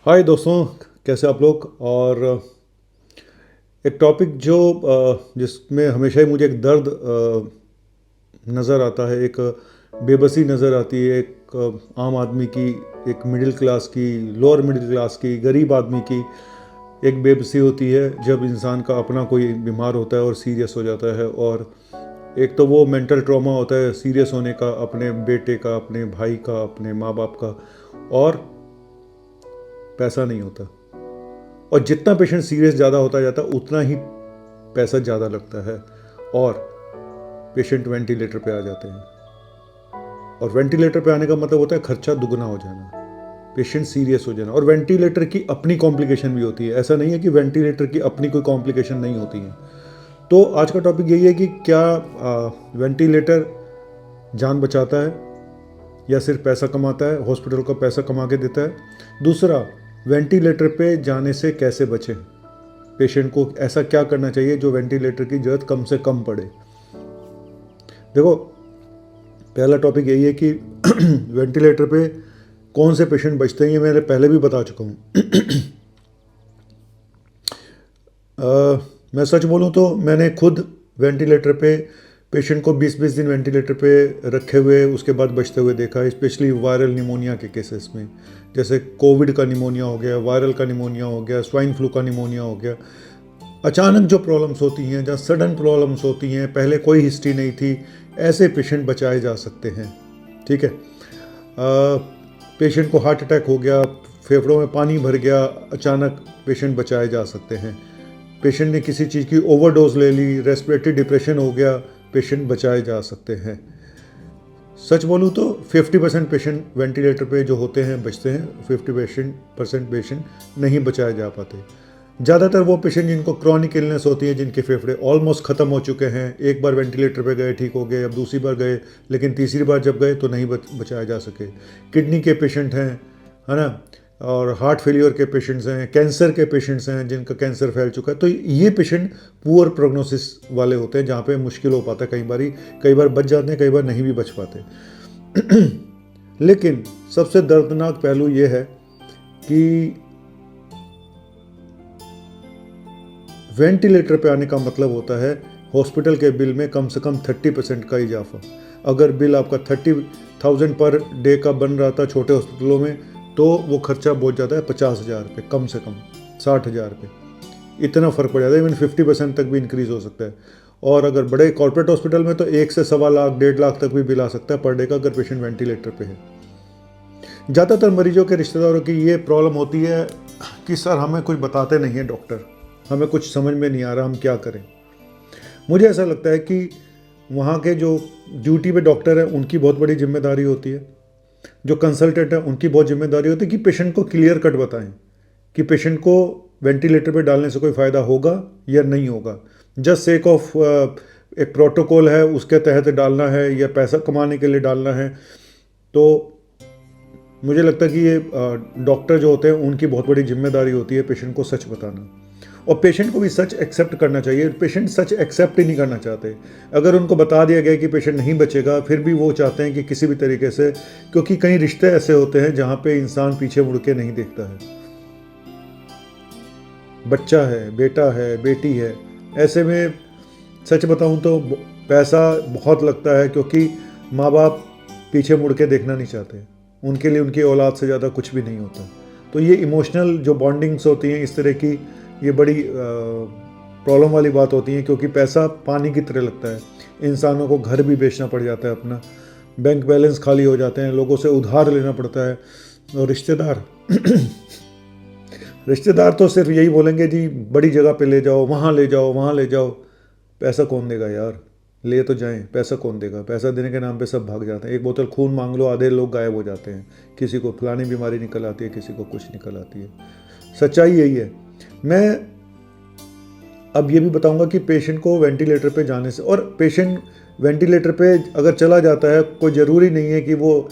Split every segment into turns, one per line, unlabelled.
हाय दोस्तों, कैसे आप लोग। और एक टॉपिक जो जिसमें हमेशा ही मुझे एक दर्द नज़र आता है, एक बेबसी नज़र आती है, एक आम आदमी की, एक मिडिल क्लास की, लोअर मिडिल क्लास की, गरीब आदमी की एक बेबसी होती है जब इंसान का अपना कोई बीमार होता है और सीरियस हो जाता है। और एक तो वो मेंटल ट्रॉमा होता है सीरियस होने का, अपने बेटे का, अपने भाई का, अपने माँ बाप का, और पैसा नहीं होता। और जितना पेशेंट सीरियस ज़्यादा होता जाता है उतना ही पैसा ज़्यादा लगता है, और पेशेंट वेंटिलेटर पे आ जाते हैं। और वेंटिलेटर पे आने का मतलब होता है खर्चा दुगना हो जाना, पेशेंट सीरियस हो जाना। और वेंटिलेटर की अपनी कॉम्प्लिकेशन भी होती है, ऐसा नहीं है कि वेंटिलेटर की अपनी कोई कॉम्प्लिकेशन नहीं होती है। तो आज का टॉपिक यही है कि क्या वेंटिलेटर जान बचाता है या सिर्फ पैसा कमाता है, हॉस्पिटल का पैसा कमा के देता है। दूसरा, वेंटिलेटर पे जाने से कैसे बचें, पेशेंट को ऐसा क्या करना चाहिए जो वेंटिलेटर की ज़रूरत कम से कम पड़े। देखो, पहला टॉपिक यही है कि वेंटिलेटर पे कौन से पेशेंट बचते हैं, ये मैंने पहले भी बता चुका हूँ। मैं सच बोलूँ तो मैंने खुद वेंटिलेटर पे पेशेंट को 20-20 दिन वेंटिलेटर पे रखे हुए उसके बाद बचते हुए देखा है, स्पेशली वायरल निमोनिया के केसेस में। जैसे कोविड का निमोनिया हो गया, वायरल का निमोनिया हो गया, स्वाइन फ्लू का निमोनिया हो गया। अचानक जो प्रॉब्लम्स होती हैं, जहाँ सडन प्रॉब्लम्स होती हैं, पहले कोई हिस्ट्री नहीं थी, ऐसे पेशेंट बचाए जा सकते हैं। ठीक है। पेशेंट को हार्ट अटैक हो गया, फेफड़ों में पानी भर गया, अचानक पेशेंट बचाए जा सकते हैं। पेशेंट ने किसी चीज़ की ओवरडोज ले ली, रेस्पिरेटरी डिप्रेशन हो गया, पेशेंट बचाए जा सकते हैं। सच बोलूँ तो 50% पेशेंट वेंटिलेटर पे जो होते हैं बचते हैं, 50% पेशेंट नहीं बचाए जा पाते। ज़्यादातर वो पेशेंट जिनको क्रॉनिक इलनेस होती है, जिनके फेफड़े ऑलमोस्ट ख़त्म हो चुके हैं, एक बार वेंटिलेटर पे गए ठीक हो गए, अब दूसरी बार गए, लेकिन तीसरी बार जब गए तो नहीं बचाए जा सके। किडनी के पेशेंट हैं, है ना, और हार्ट फेलियर के पेशेंट्स हैं, कैंसर के पेशेंट्स हैं जिनका कैंसर फैल चुका है। तो ये पेशेंट पुअर प्रोग्नोसिस वाले होते हैं, जहाँ पे मुश्किल हो पाता है। कई बार बच जाते हैं, कई बार नहीं भी बच पाते। लेकिन सबसे दर्दनाक पहलू ये है कि वेंटिलेटर पे आने का मतलब होता है हॉस्पिटल के बिल में कम से कम 30% का इजाफा। अगर बिल आपका 30,000 पर डे का बन रहा था छोटे हॉस्पिटलों में, तो वो खर्चा पहुंच जाता है 50,000 पे, कम से कम 60,000 पे। इतना फ़र्क पड़ जाता है, इवन 50% तक भी इंक्रीज़ हो सकता है। और अगर बड़े कॉर्पोरेट हॉस्पिटल में तो 1 से सवा लाख, 1.5 लाख तक भी बिल आ सकता है पर डे का, अगर पेशेंट वेंटिलेटर पे है। ज़्यादातर मरीजों के रिश्तेदारों की ये प्रॉब्लम होती है कि सर हमें कुछ बताते नहीं है डॉक्टर, हमें कुछ समझ में नहीं आ रहा, हम क्या करें। मुझे ऐसा लगता है कि वहाँ के जो ड्यूटी पे डॉक्टर हैं उनकी बहुत बड़ी जिम्मेदारी होती है, जो कंसल्टेंट है उनकी बहुत जिम्मेदारी होती है कि पेशेंट को क्लियर कट बताएं कि पेशेंट को वेंटिलेटर पे डालने से कोई फ़ायदा होगा या नहीं होगा। जस्ट सेक ऑफ एक प्रोटोकॉल है उसके तहत डालना है या पैसा कमाने के लिए डालना है। तो मुझे लगता है कि ये डॉक्टर जो होते हैं उनकी बहुत बड़ी जिम्मेदारी होती है पेशेंट को सच बताना। और पेशेंट को भी सच एक्सेप्ट करना चाहिए। पेशेंट सच एक्सेप्ट ही नहीं करना चाहते। अगर उनको बता दिया गया कि पेशेंट नहीं बचेगा, फिर भी वो चाहते हैं कि किसी भी तरीके से, क्योंकि कई रिश्ते ऐसे होते हैं जहाँ पे इंसान पीछे मुड़ के नहीं देखता है। बच्चा है, बेटा है, बेटी है, ऐसे में सच बताऊँ तो पैसा बहुत लगता है, क्योंकि माँ बाप पीछे मुड़ के देखना नहीं चाहते। उनके लिए उनकी औलाद से ज़्यादा कुछ भी नहीं होता। तो ये इमोशनल जो बॉन्डिंग्स होती हैं इस तरह की, ये बड़ी प्रॉब्लम वाली बात होती है, क्योंकि पैसा पानी की तरह लगता है। इंसानों को घर भी बेचना पड़ जाता है अपना, बैंक बैलेंस खाली हो जाते हैं, लोगों से उधार लेना पड़ता है। और रिश्तेदार रिश्तेदार तो सिर्फ यही बोलेंगे जी बड़ी जगह पे ले जाओ, वहाँ ले जाओ, वहाँ ले जाओ। पैसा कौन देगा यार, ले तो जाएं, पैसा कौन देगा। पैसा देने के नाम पे सब भाग जाते हैं। एक बोतल खून मांग लो, आधे लोग गायब हो जाते हैं। किसी को फलानी बीमारी निकल आती है, किसी को कुछ निकल आती है। सच्चाई यही है। मैं अब ये भी बताऊंगा कि पेशेंट को वेंटिलेटर पे जाने से, और पेशेंट वेंटिलेटर पे अगर चला जाता है, कोई ज़रूरी नहीं है कि वो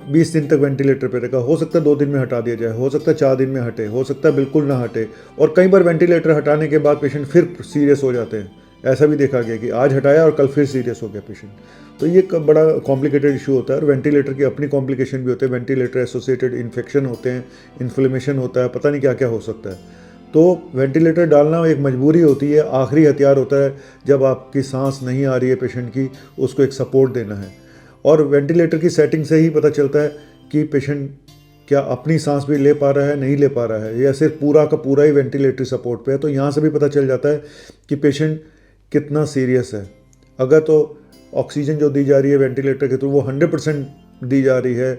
20 दिन तक वेंटिलेटर पे रहेगा। हो सकता है 2 दिन में हटा दिया जाए, हो सकता है 4 दिन में हटे, हो सकता है बिल्कुल ना हटे। और कई बार वेंटिलेटर हटाने के बाद पेशेंट फिर सीरियस हो जाते हैं, ऐसा भी देखा गया कि आज हटाया और कल फिर सीरियस हो गया पेशेंट। तो ये एक बड़ा कॉम्प्लिकेटेड इशू होता है और वेंटिलेटर की अपनी कॉम्प्लिकेशन भी होते हैं, वेंटिलेटर एसोसिएटेड इन्फेक्शन होते हैं, इन्फ्लेमेशन होता है, पता नहीं क्या क्या हो सकता है। तो वेंटिलेटर डालना एक मजबूरी होती है, आखिरी हथियार होता है जब आपकी सांस नहीं आ रही है पेशेंट की, उसको एक सपोर्ट देना है। और वेंटिलेटर की सेटिंग से ही पता चलता है कि पेशेंट क्या अपनी सांस भी ले पा रहा है, नहीं ले पा रहा है, या सिर्फ पूरा का पूरा ही वेंटिलेटरी सपोर्ट पे है। तो यहाँ से भी पता चल जाता है कि पेशेंट कितना सीरियस है। अगर तो ऑक्सीजन जो दी जा रही है वेंटिलेटर के थ्रू वो 100% दी जा रही है,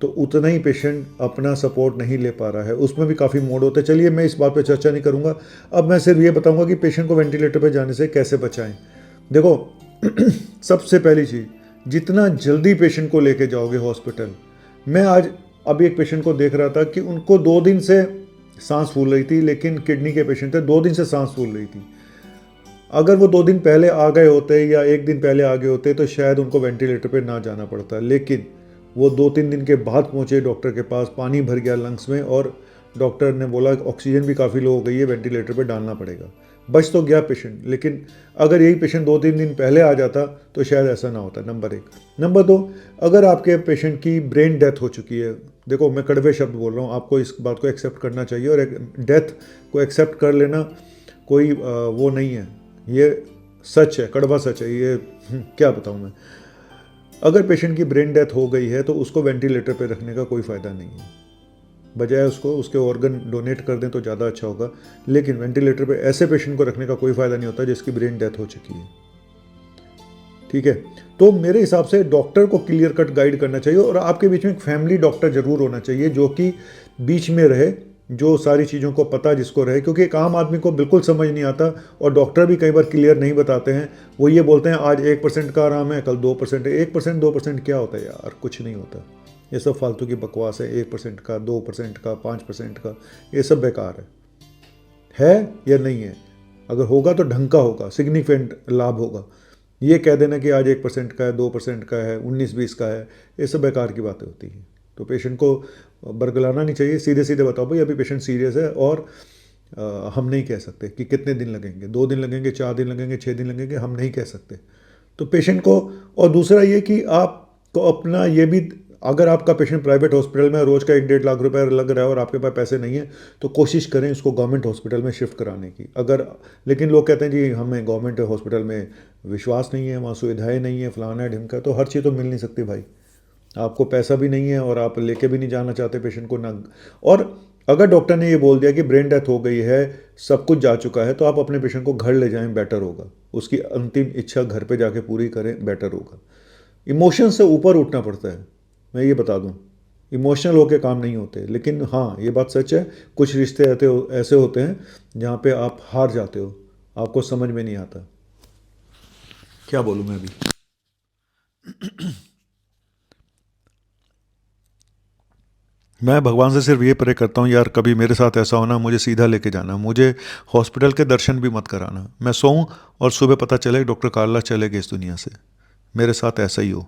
तो उतना ही पेशेंट अपना सपोर्ट नहीं ले पा रहा है। उसमें भी काफ़ी मोड होते हैं। चलिए मैं इस बात पे चर्चा नहीं करूँगा। अब मैं सिर्फ ये बताऊँगा कि पेशेंट को वेंटिलेटर पे जाने से कैसे बचाएं। देखो सबसे पहली चीज़, जितना जल्दी पेशेंट को लेके जाओगे हॉस्पिटल। मैं आज अभी एक पेशेंट को देख रहा था कि उनको 2 दिन से सांस फूल रही थी, लेकिन किडनी के पेशेंट थे, 2 दिन से सांस फूल रही थी। अगर वो 2 दिन पहले आ गए होते या 1 दिन पहले आ गए होते तो शायद उनको वेंटिलेटर पे ना जाना पड़ता, लेकिन वो 2-3 दिन के बाद पहुंचे डॉक्टर के पास, पानी भर गया लंग्स में और डॉक्टर ने बोला ऑक्सीजन भी काफ़ी लो हो गई है, वेंटिलेटर पे डालना पड़ेगा। बच तो गया पेशेंट, लेकिन अगर यही पेशेंट 2-3 दिन पहले आ जाता तो शायद ऐसा ना होता। नंबर 1। नंबर 2, अगर आपके पेशेंट की ब्रेन डेथ हो चुकी है, देखो मैं कड़वे शब्द बोल रहा हूँ, आपको इस बात को एक्सेप्ट करना चाहिए, और डेथ को एक्सेप्ट कर लेना कोई वो नहीं है, ये सच है, कड़वा सच है ये। क्या बताऊँ मैं। अगर पेशेंट की ब्रेन डेथ हो गई है तो उसको वेंटिलेटर पे रखने का कोई फ़ायदा नहीं है, बजाय उसको उसके ऑर्गन डोनेट कर दें तो ज़्यादा अच्छा होगा। लेकिन वेंटिलेटर पे ऐसे पेशेंट को रखने का कोई फ़ायदा नहीं होता जिसकी ब्रेन डेथ हो चुकी है। ठीक है, तो मेरे हिसाब से डॉक्टर को क्लियर कट गाइड करना चाहिए, और आपके बीच में एक फैमिली डॉक्टर ज़रूर होना चाहिए जो कि बीच में रहे, जो सारी चीज़ों को पता जिसको रहे, क्योंकि एक आम आदमी को बिल्कुल समझ नहीं आता और डॉक्टर भी कई बार क्लियर नहीं बताते हैं। वो ये बोलते हैं आज 1% का आराम है, कल 2% है। 1% 2% क्या होता है यार, कुछ नहीं होता। ये सब फालतू की बकवास है। 1% का, 2% का, 5% का, ये सब बेकार है या नहीं है। अगर होगा तो ढंग का होगा, सिग्निफिकेंट लाभ होगा। ये कह देना कि आज 1% का है, 2% का है, 19-20 का है, ये सब बेकार की बातें होती हैं। तो पेशेंट को बरगलाना नहीं चाहिए, सीधे सीधे बताओ भाई अभी पेशेंट सीरियस है, और हम नहीं कह सकते कि कितने दिन लगेंगे, 2 दिन लगेंगे, 4 दिन लगेंगे, 6 दिन लगेंगे, हम नहीं कह सकते। तो पेशेंट को, और दूसरा ये कि आपको अपना ये भी, अगर आपका पेशेंट प्राइवेट हॉस्पिटल में रोज़ का 1-1.5 लाख रुपए लग रहा है और आपके पास पैसे नहीं है, तो कोशिश करें उसको गवर्नमेंट हॉस्पिटल में शिफ्ट कराने की। अगर, लेकिन लोग कहते हैं जी हमें गवर्नमेंट हॉस्पिटल में विश्वास नहीं है, वहाँ सुविधाएं नहीं है, फलाना है ढिमका। तो हर चीज़ तो मिल नहीं सकती भाई। आपको पैसा भी नहीं है और आप लेके भी नहीं जाना चाहते पेशेंट को ना। और अगर डॉक्टर ने ये बोल दिया कि ब्रेन डेथ हो गई है, सब कुछ जा चुका है, तो आप अपने पेशेंट को घर ले जाएं, बेटर होगा। उसकी अंतिम इच्छा घर पे जाके पूरी करें, बेटर होगा। इमोशन से ऊपर उठना पड़ता है, मैं ये बता दूं। इमोशनल होके काम नहीं होते। लेकिन हाँ, ये बात सच है, कुछ रिश्ते ऐसे होते हैं जहाँ पे आप हार जाते हो, आपको समझ में नहीं आता। क्या बोलूँ मैं अभी। मैं भगवान से सिर्फ ये प्रे करता हूँ यार, कभी मेरे साथ ऐसा होना, मुझे सीधा लेके जाना, मुझे हॉस्पिटल के दर्शन भी मत कराना। मैं सोऊं और सुबह पता चले डॉक्टर कार्ला चले गए इस दुनिया से। मेरे साथ ऐसा ही हो।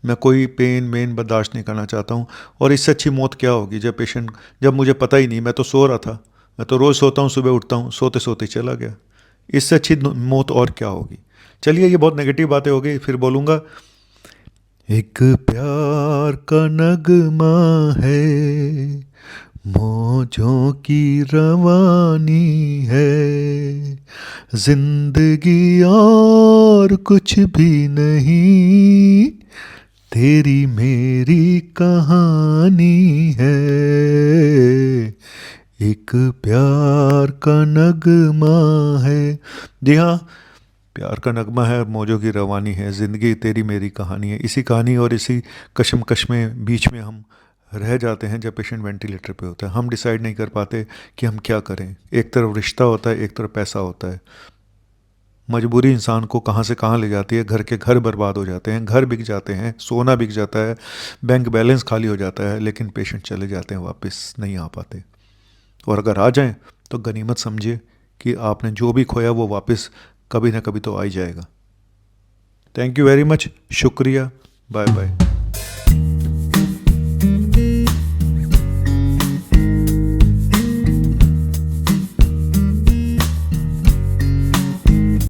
मैं कोई पेन मेन बर्दाश्त नहीं करना चाहता हूँ। और इससे अच्छी मौत क्या होगी जब मुझे पता ही नहीं, मैं तो सो रहा था, मैं तो रोज़ सोता हूँ, सुबह उठता हूँ, सोते सोते चला गया। इससे अच्छी मौत और क्या होगी। चलिए, ये बहुत नेगेटिव बातें हो गई, फिर बोलूँगा। एक प्यार का नगमा है, मौजों की रवानी है, जिंदगी और कुछ भी नहीं, तेरी मेरी कहानी है। एक प्यार का नगमा है। जी हाँ, प्यार का नगमा है, मौजों की रवानी है, ज़िंदगी तेरी मेरी कहानी है। इसी कहानी और इसी कशमकश में बीच में हम रह जाते हैं जब पेशेंट वेंटिलेटर पे होता है। हम डिसाइड नहीं कर पाते कि हम क्या करें। एक तरफ रिश्ता होता है, एक तरफ पैसा होता है। मजबूरी इंसान को कहाँ से कहाँ ले जाती है। घर के घर बर्बाद हो जाते हैं, घर बिक जाते हैं, सोना बिक जाता है, बैंक बैलेंस खाली हो जाता है, लेकिन पेशेंट चले जाते हैं, वापस नहीं आ पाते। और अगर आ जाएं तो गनीमत समझिए कि आपने जो भी खोया वो वापस कभी ना कभी तो आ ही जाएगा। थैंक यू वेरी मच, शुक्रिया, बाय बाय।